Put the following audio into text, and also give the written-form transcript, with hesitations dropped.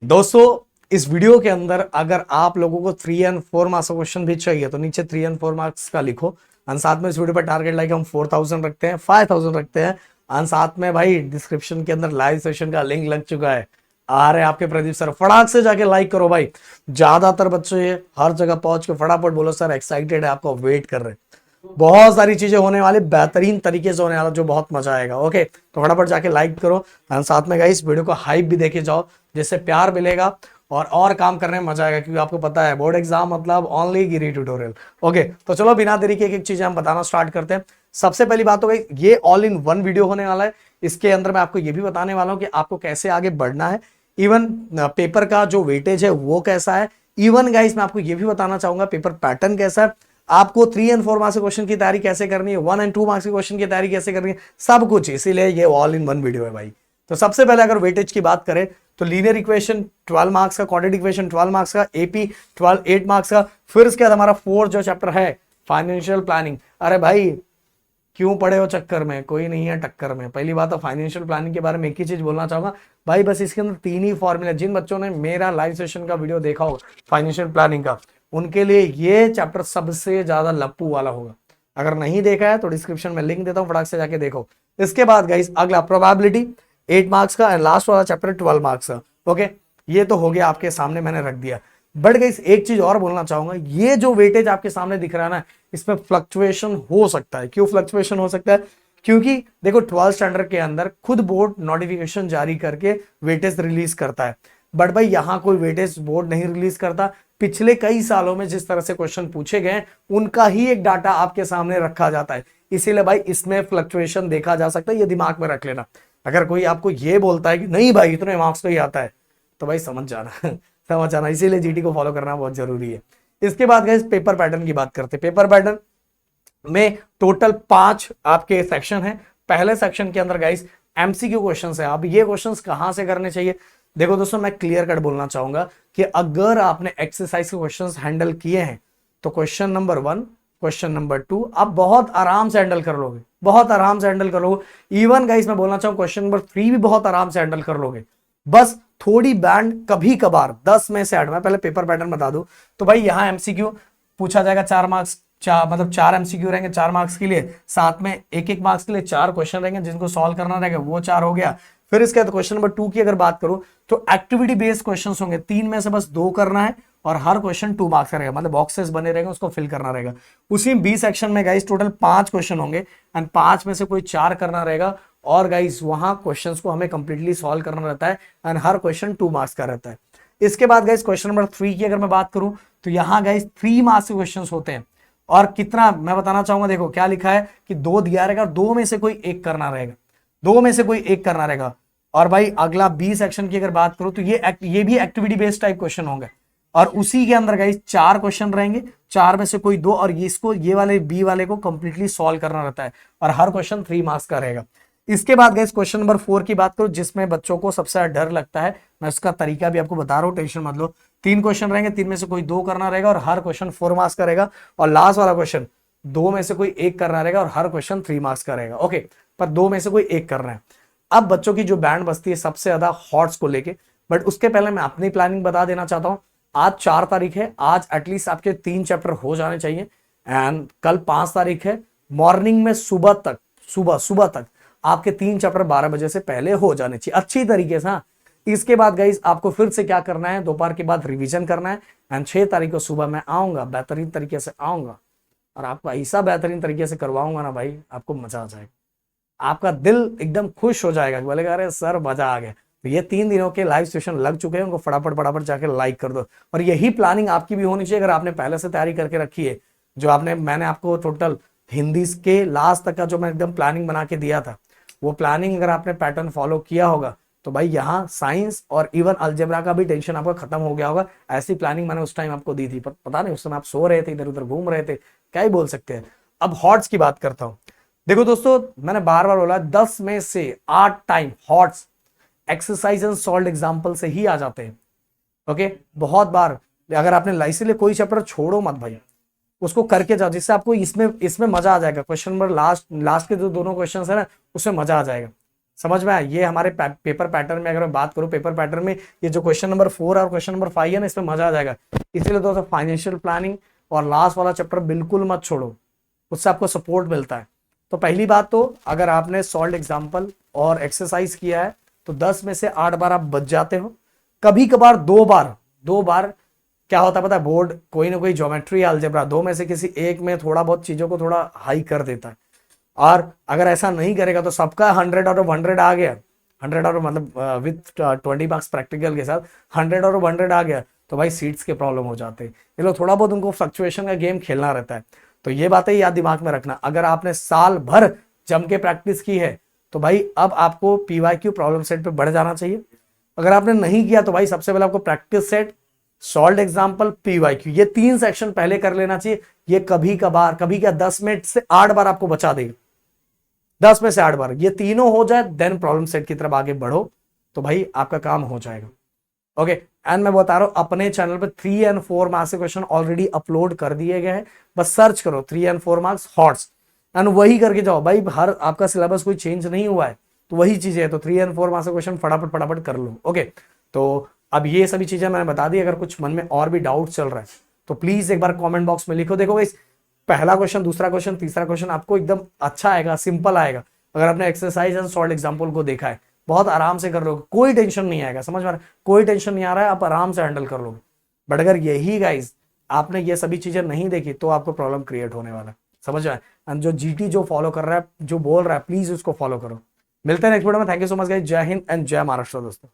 दोस्तों, इस वीडियो के अंदर अगर आप लोगों को 3 और 4 मार्क्स का क्वेश्चन भी चाहिए तो नीचे 3 और 4 मार्क्स का लिखो। और साथ में इस वीडियो पर टारगेट लाइक हम 4000 रखते हैं, 5000 रखते हैं। और साथ में भाई डिस्क्रिप्शन के अंदर लाइव सेशन का लिंक लग चुका है। आ रहे आपके प्रदीप सर, फटाक से जाके लाइक करो भाई। ज्यादातर बच्चे हर जगह पहुंच के फटाफट बोलो सर एक्साइटेड है, आपको वेट कर रहे हैं। बहुत सारी चीजें होने वाली, बेहतरीन तरीके से होने वाला, जो बहुत मजा आएगा। ओके, तो फटाफट जाके लाइक करो और साथ में गाइस वीडियो को हाइप भी देखे जाओ, जिससे प्यार मिलेगा और काम करने में मजा आएगा। क्योंकि आपको पता है बोर्ड एग्जाम मतलब ओनली गिरी ट्यूटोरियल। ओके, तो चलो बिना देरी के एक एक चीजें हम बताना स्टार्ट करते हैं। सबसे पहली बात हो गई, ये ऑल इन वन वीडियो होने वाला है। इसके अंदर मैं आपको ये भी बताने वाला हूं कि आपको कैसे आगे बढ़ना है। इवन पेपर का जो वेटेज है वो कैसा है। इवन गाइस मैं आपको ये भी बताना चाहूंगा पेपर पैटर्न कैसा है। आपको 3 और 4 मार्क्स के क्वेश्चन की तैयारी कैसे करनी है, 1 और 2 मार्क्स के क्वेश्चन की तैयारी कैसे करनी है, सब कुछ। इसीलिए ये ऑल इन वन वीडियो है भाई। तो सबसे पहले अगर वेटेज की बात करें तो लीनियर इक्वेशन 12 मार्क्स का, क्वाड्रेटिक इक्वेशन 12 मार्क्स का, एपी 12 8 मार्क्स का। फिर इसके बाद हमारा फोर्थ जो चैप्टर है फाइनेंशियल प्लानिंग। अरे भाई क्यों पड़े हो चक्कर में, कोई नहीं है टक्कर में। पहली बात तो फाइनेंशियल प्लानिंग के बारे में एक ही चीज बोलना चाहूंगा भाई, बस इसके अंदर 3 ही फॉर्मूले। जिन बच्चों ने मेरा लाइव सेशन का वीडियो देखा हो फाइनेंशियल प्लानिंग का, उनके लिए ये चैप्टर सबसे ज्यादा लप्पू वाला होगा। अगर नहीं देखा है तो डिस्क्रिप्शन में लिंक देता हूं, फटाक से जाके देखो। इसके बाद गाइस अगला प्रोबेबिलिटी 8 मार्क्स का एंड लास्ट वाला चैप्टर 12 मार्क्स का। ओके, ये तो हो गया आपके सामने, मैंने रख दिया। बट गाइस एक चीज और बोलना चाहूंगा, ये जो वेटेज आपके सामने दिख रहा है ना, इसमें फ्लक्चुएशन हो सकता है। क्यों फ्लक्चुएशन हो सकता है? क्योंकि देखो 12 स्टैंडर्ड के अंदर खुद बोर्ड नोटिफिकेशन जारी करके वेटेज रिलीज करता है। बट भाई यहां कोई वेटेज बोर्ड नहीं रिलीज करता। पिछले कई सालों में जिस तरह से क्वेश्चन पूछे गए उनका ही एक डाटा आपके सामने रखा जाता है। इसीलिए भाई इसमें फ्लक्चुएशन देखा जा सकता है, ये दिमाग में रख लेना। अगर कोई आपको ये बोलता है कि नहीं भाई इतने मार्क्स का ही आता है, तो भाई समझ जाना समझ जाना। इसीलिए जीटी को फॉलो करना बहुत जरूरी है। इसके बाद गाइस पेपर पैटर्न की बात करते हैं। पेपर पैटर्न में टोटल 5 आपके सेक्शन है। पहले सेक्शन के अंदर गाइस एमसीक्यू क्वेश्चंस है। अब ये क्वेश्चंस कहां से करने चाहिए? देखो दोस्तों, मैं क्लियर कट बोलना चाहूंगा कि अगर आपने एक्सरसाइज के क्वेश्चंस हैंडल किए हैं तो क्वेश्चन नंबर 1, क्वेश्चन नंबर 2 आप बहुत आराम से हैंडल कर लोगे, बहुत आराम से हैंडल कर लोगे। इवन गाइस मैं बोलना चाहूँ क्वेश्चन नंबर 3 भी बहुत आराम से हैंडल कर लोगे। बस थोड़ी बैंड कभी कभार 10 में से 8। मैं पहले पेपर पैटर्न बता दूं तो भाई यहां एमसीक्यू पूछा जाएगा 4 मार्क्स, मतलब 4 एमसीक्यू रहेंगे 4 मार्क्स के लिए। साथ में एक एक मार्क्स के लिए 4 क्वेश्चन रहेंगे जिनको सॉल्व करना रहेगा, वो 4 हो गया। फिर इसके बाद क्वेश्चन नंबर 2 की अगर बात करूं तो एक्टिविटी बेस्ड क्वेश्चन होंगे। 3 में से बस 2 करना है और हर क्वेश्चन 2 मार्क्स का रहेगा, मतलब बॉक्सेस बने रहेंगे उसको फिल करना रहेगा। उसी बी सेक्शन में गाइस टोटल 5 क्वेश्चन होंगे एंड 5 में से कोई 4 करना रहेगा। और गाइस वहां क्वेश्चंस को हमें कंप्लीटली सॉल्व करना रहता है एंड हर क्वेश्चन 2 मार्क्स का रहता है। इसके बाद गाइस क्वेश्चन नंबर 3 की अगर मैं बात करूं तो यहां गाइस 3 मार्क्स के क्वेश्चंस होते हैं। और कितना मैं बताना चाहूंगा, देखो क्या लिखा है कि 2 दिया रहेगा, 2 में से कोई एक करना रहेगा, 2 में से कोई एक करना रहेगा। और भाई अगला बी सेक्शन की अगर बात करूं तो ये भी एक्टिविटी बेस्ड टाइप क्वेश्चन होंगे। और उसी के अंदर गाइस 4 क्वेश्चन रहेंगे, 4 में से कोई 2, और इसको ये वाले बी वाले को कंप्लीटली सॉल्व करना रहता है और हर क्वेश्चन 3 मार्क्स का रहेगा। इसके बाद गाइस क्वेश्चन नंबर 4 की बात करूं जिसमें बच्चों को सबसे ज्यादा डर लगता है, मैं उसका तरीका भी आपको बता रहा हूं, टेंशन मत लो। 3 क्वेश्चन रहेंगे, 3 में से कोई 2 करना रहेगा और हर क्वेश्चन 4 मार्क्स का रहेगा। और लास्ट वाला क्वेश्चन 2 में से कोई एक करना रहेगा और हर क्वेश्चन 3 मार्क्स का रहेगा। ओके, पर 2 में से कोई एक करना है। अब बच्चों की जो बैंड बजती है सबसे ज्यादा हॉट्स को लेके, बट उसके पहले मैं अपनी प्लानिंग बता देना चाहता हूं। आज 4 तारीख है, आज एटलीस्ट आपके 3 चैप्टर हो जाने चाहिए एंड कल 5 तारीख है। मॉर्निंग में सुबह तक, सुबह तक आपके 3 चैप्टर 12 बजे से पहले हो जाने चाहिए अच्छी तरीके से। हाँ, इसके बाद गाइस आपको फिर से क्या करना है, दोपहर के बाद रिवीजन करना है एंड 6 तारीख को सुबह मैं आऊंगा, बेहतरीन तरीके से आऊंगा और आपको ऐसा बेहतरीन तरीके से करवाऊंगा ना भाई, आपको मजा आ जाएगा। आपका दिल एकदम खुश हो जाएगा, बोलेगा अरे सर मजा आ गया। तो ये 3 दिनों के लाइव सेशन लग चुके हैं, उनको फटाफट फटाफट जाके लाइक कर दो। और यही प्लानिंग आपकी भी होनी चाहिए अगर आपने पहले से तैयारी करके रखी है। जो मैंने आपको टोटल हिंदी के लास्ट तक का जो मैं एकदम प्लानिंग बना के दिया था, वो प्लानिंग अगर आपने पैटर्न फॉलो किया होगा तो भाई यहाँ साइंस और इवन अलजेब्रा का भी टेंशन आपका खत्म हो गया होगा। ऐसी प्लानिंग मैंने उस टाइम आपको दी थी, पर पता नहीं उस समय आप सो रहे थे, इधर उधर घूम रहे थे, क्या ही बोल सकते हैं। अब हॉट्स की बात करता हूं। देखो दोस्तों, मैंने बार बार बोला 10 में से 8 time hots exercise and solve example से ही आ जाते हैं। ओके, बहुत बार अगर आपने इसीलिए कोई चैप्टर छोड़ो मत भाई, उसको करके जाओ, जिससे आपको इसमें मजा आ जाएगा। क्वेश्चन नंबर लास्ट के जो दोनों क्वेश्चन है ना, उसमें मजा आ जाएगा। समझ में आया? ये हमारे पेपर पैटर्न में अगर मैं बात करूं, पेपर पैटर्न में ये जो क्वेश्चन नंबर 4 और क्वेश्चन नंबर 5 है ना, इसमें मजा आ जाएगा। इसीलिए दोस्तों फाइनेंशियल प्लानिंग और लास्ट वाला चैप्टर बिल्कुल मत छोड़ो, उससे आपको सपोर्ट मिलता है। तो पहली बात तो अगर आपने सॉल्व एग्जाम्पल और एक्सरसाइज किया है तो 10 में से 8 बार आप बच जाते हो। कभी कभार 2 बार क्या होता है पता है, बोर्ड कोई ना कोई ज्योमेट्री अलजेब्रा 2 में से किसी एक में थोड़ा बहुत चीजों को थोड़ा हाई कर देता है। और अगर ऐसा नहीं करेगा तो सबका 100 आउट ऑफ 100 आ गया, 100 आउट ऑफ मतलब विथ 20 मार्क्स प्रैक्टिकल के साथ 100 आउट ऑफ 100 आ गया, तो भाई सीट्स के प्रॉब्लम हो जाते हैं। ये लोग थोड़ा बहुत उनको फ्लक्चुएशन का गेम खेलना रहता है। तो ये बातें याद दिमाग में रखना। अगर आपने साल भर जम के प्रैक्टिस की है तो भाई अब आपको पीवाईक्यू प्रॉब्लम सेट पे बढ़ जाना चाहिए। अगर आपने नहीं किया तो भाई सबसे पहले आपको practice set, solve example, PYQ, ये 3 सेक्शन पहले कर लेना चाहिए। ये कभी कभार, कभी क्या 10 मिनट से 8 बार आपको बचा देगा, 10 में से 8 बार ये तीनों हो जाए देन प्रॉब्लम सेट की तरफ आगे बढ़ो, तो भाई आपका काम हो जाएगा। ओके, एंड मैं बता रहा हूं अपने चैनल पे 3 एंड 4 मार्क्स के क्वेश्चन ऑलरेडी अपलोड कर दिए गए हैं। बस सर्च करो 3 एंड 4 मार्क्स हॉट्स एंड वही करके जाओ। भाई हर आपका सिलेबस कोई चेंज नहीं हुआ है तो वही चीजें है, तो 3 एंड 4 मार्क्स के क्वेश्चन फटाफट फटाफट कर लो। ओके, तो अब ये सभी चीजें मैंने बता दी। अगर कुछ मन में और भी डाउट चल रहा है तो प्लीज एक बार कॉमेंट बॉक्स में लिखो। देखो इस पहला क्वेश्चन, दूसरा क्वेश्चन, तीसरा क्वेश्चन आपको एकदम अच्छा आएगा, सिंपल आएगा। अगर आपने एक्सरसाइज एंड सॉल्व एग्जाम्पल को देखा है बहुत आराम से कर लोगे, कोई टेंशन नहीं आएगा। समझ में आ रहा है? कोई टेंशन नहीं आ रहा है, आप आराम से हैंडल कर लोगे। बट अगर यही गाइज आपने ये सभी चीजें नहीं देखी तो आपको प्रॉब्लम क्रिएट होने वाला है। समझ में आए? एंड जो जीटी जो फॉलो कर रहा है, जो बोल रहा है, प्लीज उसको फॉलो करो। मिलते हैं नेक्स्ट वीडियो में। Thank you so much guys. जय हिंद एंड जय महाराष्ट्र दोस्तों।